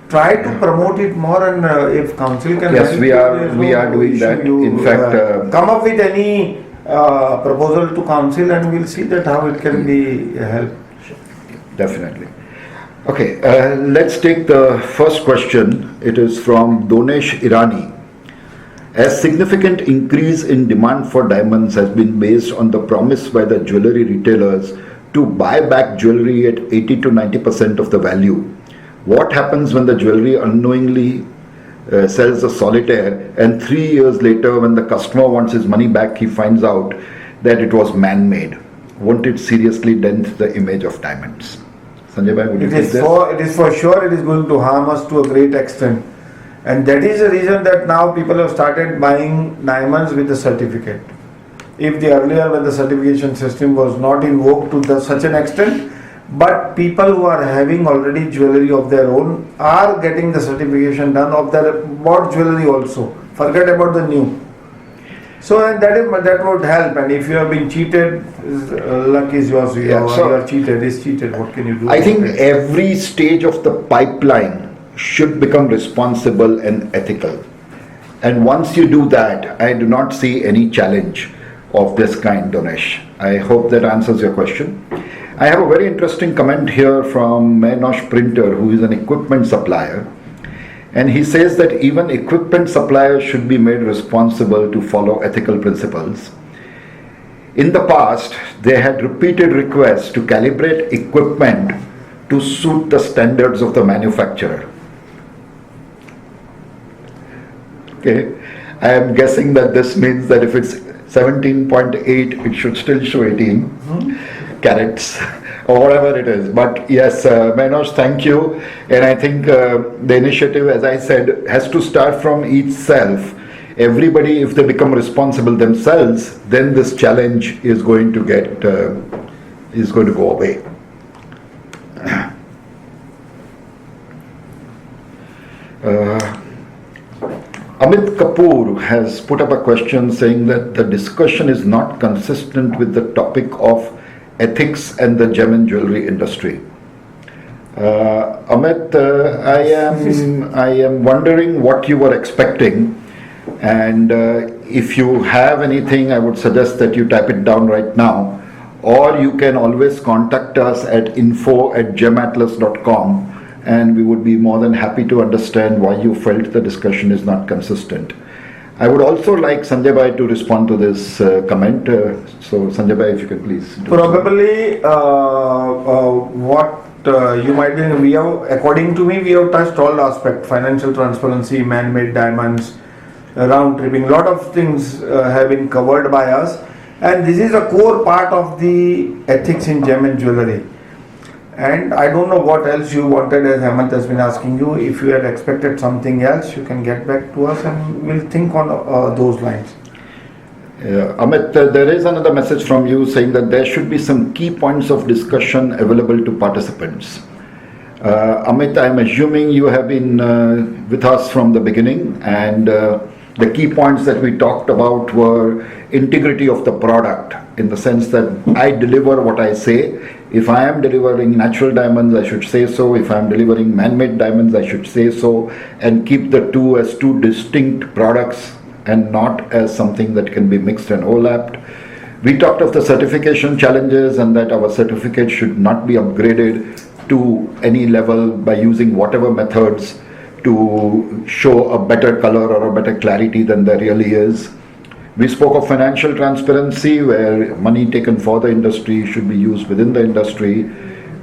Try to promote it more, and if council can Yes, help we you, are- there's we no are doing issue. that. You, In fact, come up with any proposal to council, and we'll see that how it can be helped. Definitely. Okay, let's take the first question. It is from Donesh Irani. A significant increase in demand for diamonds has been based on the promise by the jewellery retailers to buy back jewellery at 80 to 90% of the value. What happens when the jewellery unknowingly sells a solitaire, and 3 years later when the customer wants his money back, he finds out that it was man-made? Won't it seriously dent the image of diamonds? Sanjay bhai, would you It take is this? for sure it is going to harm us to a great extent. And that is the reason that now people have started buying diamonds with a certificate. If the earlier, when the certification system was not in vogue to such an extent, but people who are having already jewellery of their own are getting the certification done of their bought jewellery also. Forget about the new. So and that would help. And if you have been cheated, luck is yours. You are cheated. Is cheated. What can you do? I think every stage of the pipeline should become responsible and ethical. And once you do that, I do not see any challenge of this kind, Donesh. I hope that answers your question. I have a very interesting comment here from Menosh Printer, who is an equipment supplier. And he says that even equipment suppliers should be made responsible to follow ethical principles. In the past, they had repeated requests to calibrate equipment to suit the standards of the manufacturer. Okay, I am guessing that this means that if it's 17.8, it should still show 18 carats or whatever it is. But yes, Menosh, thank you. And I think the initiative, as I said, has to start from each self. Everybody, if they become responsible themselves, then this challenge is going to go away. Amit Kapoor has put up a question saying that the discussion is not consistent with the topic of ethics and the gem and jewelry industry. Amit, I am wondering what you were expecting, and if you have anything, I would suggest that you type it down right now, or you can always contact us at info@gematlas.com, and we would be more than happy to understand why you felt the discussion is not consistent. I would also like Sanjay bhai to respond to this comment. So Sanjay bhai, if you can please. Probably what you might be, we have, according to me, we have touched all aspects: financial transparency, man-made diamonds, round tripping. Lot of things have been covered by us, and this is a core part of the ethics in gem and jewellery. And I don't know what else you wanted, as Hemant has been asking you. If you had expected something else, you can get back to us and we'll think on those lines. Amit, there is another message from you saying that there should be some key points of discussion available to participants. Amit, I'm assuming you have been with us from the beginning, and the key points that we talked about were integrity of the product, in the sense that I deliver what I say. If I am delivering natural diamonds, I should say so. If I am delivering man-made diamonds, I should say so, and keep the two as two distinct products and not as something that can be mixed and overlapped. We talked of the certification challenges, and that our certificate should not be upgraded to any level by using whatever methods to show a better color or a better clarity than there really is. We spoke of financial transparency, where money taken for the industry should be used within the industry.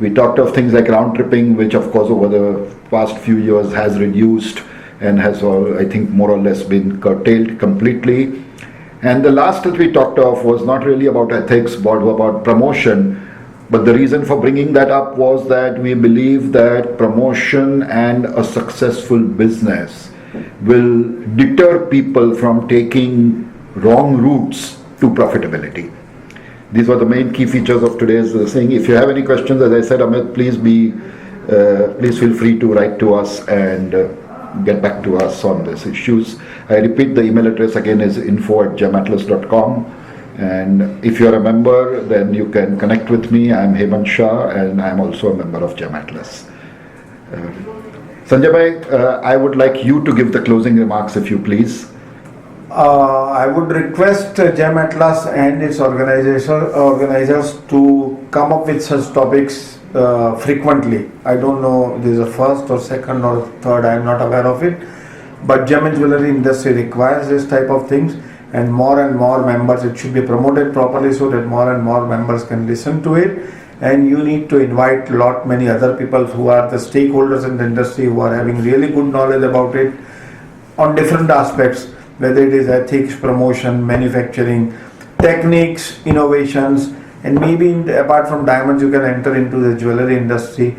We talked of things like round tripping, which of course over the past few years has reduced and has, I think, more or less been curtailed completely. And the last that we talked of was not really about ethics, but about promotion. But the reason for bringing that up was that we believe that promotion and a successful business will deter people from taking wrong routes to profitability. These were the main key features of today's thing. If you have any questions, as I said, Amit, please feel free to write to us and get back to us on these issues. I repeat, the email address again is info@gematlas.com. And if you're a member, then you can connect with me. I'm Hemant Shah, and I'm also a member of GemAtlas. Sanjay bhai, I would like you to give the closing remarks, if you please. I would request GemAtlas and its organizers to come up with such topics frequently. I don't know if this is the first or second or third, I am not aware of it. But gem and jewellery industry requires this type of things, and more members, it should be promoted properly so that more and more members can listen to it. And you need to invite many other people who are the stakeholders in the industry, who are having really good knowledge about it on different aspects, whether it is ethics, promotion, manufacturing, techniques, innovations, and maybe apart from diamonds you can enter into the jewellery industry.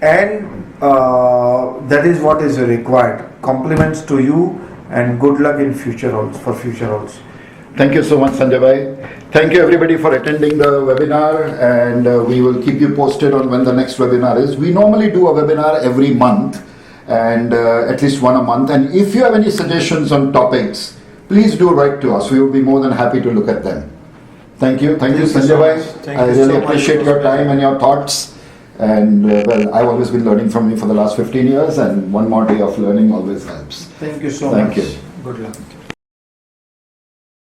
And that is what is required. Compliments to you and good luck in future also. Thank you so much, Sanjay bhai. Thank you everybody for attending the webinar, and we will keep you posted on when the next webinar is. We normally do a webinar every month, and at least one a month. And if you have any suggestions on topics, please do write to us. We will be more than happy to look at them. Thank you, Sanjay bhai. I really appreciate your time and your thoughts. And well, I've always been learning from you for the last 15 years, and one more day of learning always helps. Thank you so much. Thank you. Good luck.